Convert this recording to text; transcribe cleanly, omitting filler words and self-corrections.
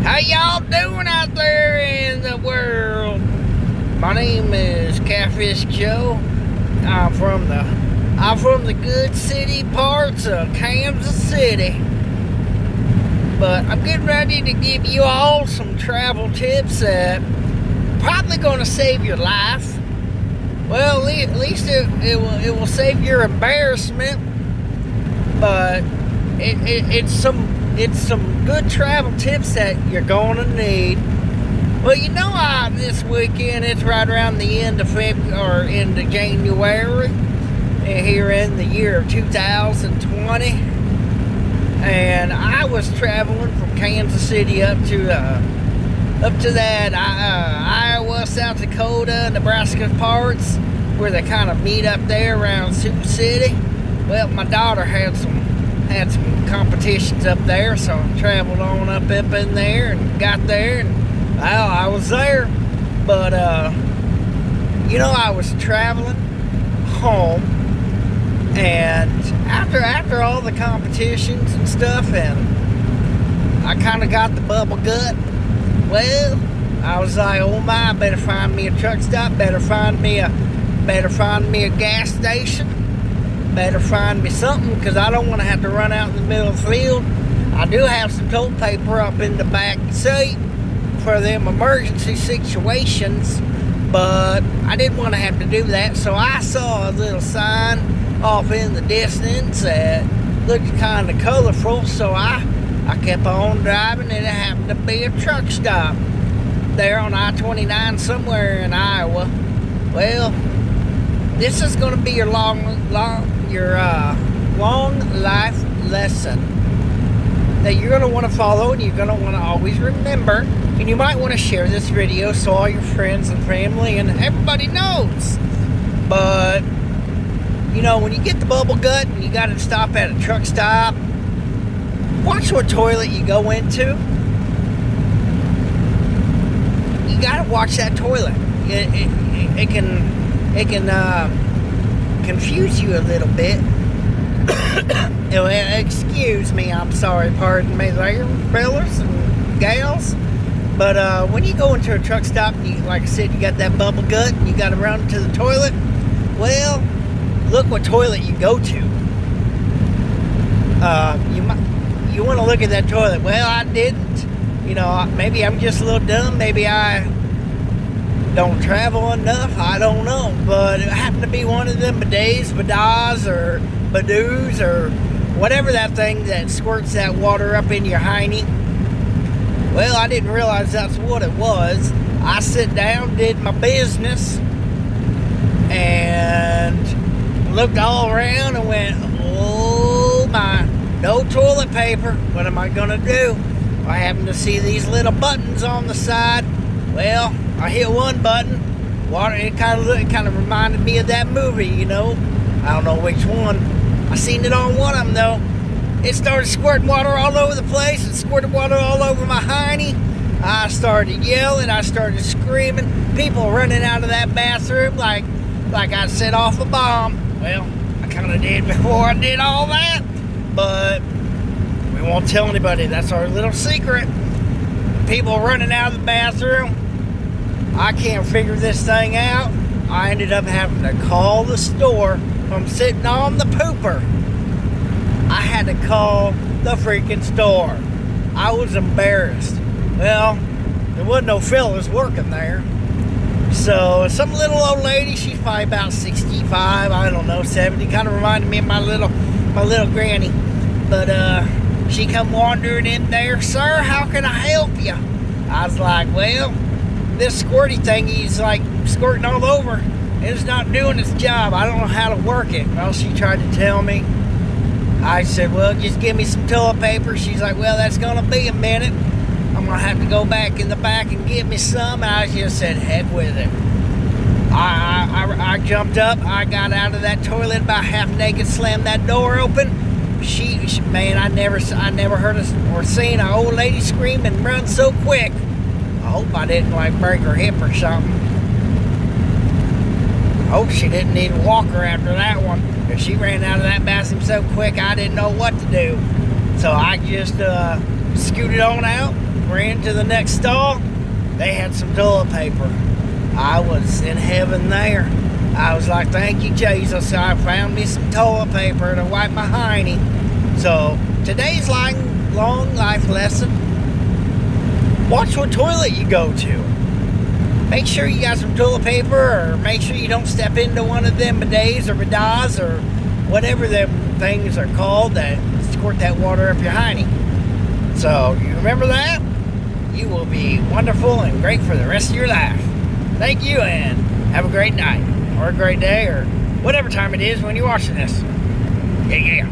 How y'all doing out there in the world? My name is Catfish Joe. I'm from the good city parts of Kansas City. But I'm getting ready to give you all some travel tips that probably going to save your life. Well, at least it will save your embarrassment. But it's some good travel tips that you're going to need. Well, this weekend, it's right around the end of February or into January here in the year of 2020. And I was traveling from Kansas City up to that Iowa, South Dakota, Nebraska parts where they kind of meet up there around Sioux City. Well, my daughter had some competitions up there, so I traveled on up in there and got there, and well, I was there. But I was traveling home, and after all the competitions and stuff, and I kind of got the bubble gut. Well, I was like, oh my, I better find me a truck stop, better find me a gas station, better find me something, because I don't want to have to run out in the middle of the field. I do have some toilet paper up in the back seat for them emergency situations, but I didn't want to have to do that, so I saw a little sign off in the distance that looked kind of colorful, so I kept on driving, and it happened to be a truck stop there on I-29 somewhere in Iowa. Well, this is going to be your long life lesson that you're going to want to follow, and you're going to want to always remember. And you might want to share this video so all your friends and family and everybody knows. But when you get the bubble gut and you got to stop at a truck stop, watch what toilet you go into. You got to watch that toilet. It can confuse you a little bit. Excuse me, I'm sorry, pardon me there, fellas and gals. But when you go into a truck stop, and like I said, you got that bubble gut and you got to run to the toilet, well, look what toilet you go to. You want to look at that toilet. Well, I didn't. Maybe I'm just a little dumb. Maybe I don't travel enough. I don't know. But it happened to be one of them bidets, or badoos, or whatever that thing that squirts that water up in your hiney. Well, I didn't realize that's what it was. I sit down, did my business, and looked all around and went, oh my, no toilet paper. What am I gonna do? I happen to see these little buttons on the side. Well, I hit one button. Water. It kind of reminded me of that movie. I don't know which one. I seen it on one of them though. It started squirting water all over the place. It squirted water all over my hiney. I started yelling. I started screaming. People running out of that bathroom like I set off a bomb. Well, I kind of did before I did all that, but we won't tell anybody. That's our little secret. People running out of the bathroom. I can't figure this thing out. I ended up having to call the store from sitting on the pooper. I had to call the freaking store. I was embarrassed. Well, there wasn't no fellas working there. So some little old lady, she's probably about 65, I don't know, 70, kind of reminded me of my little granny. But she come wandering in there. Sir, how can I help you? I was like, well, this squirty thing, he's like squirting all over. It's not doing its job. I don't know how to work it. Well, she tried to tell me. I said, well, just give me some toilet paper. She's like, well, that's going to be a minute. I'm going to have to go back in the back and get me some. And I just said, heck with it. I jumped up. I got out of that toilet about half naked, slammed that door open. Man, I never heard or seen an old lady scream and run so quick. I hope I didn't break her hip or something. I hope she didn't need a walker after that one. If she ran out of that bathroom so quick, I didn't know what to do. So I just scooted on out, ran to the next stall. They had some toilet paper. I was in heaven there. I was like, thank you, Jesus. I found me some toilet paper to wipe my hiney. So today's long life lesson: watch what toilet you go to. Make sure you got some toilet paper, or make sure you don't step into one of them bidets or bidets or whatever them things are called that squirt that water up your hiney. So you remember that? You will be wonderful and great for the rest of your life. Thank you, and have a great night, or a great day, or whatever time it is when you're watching this. Yeah.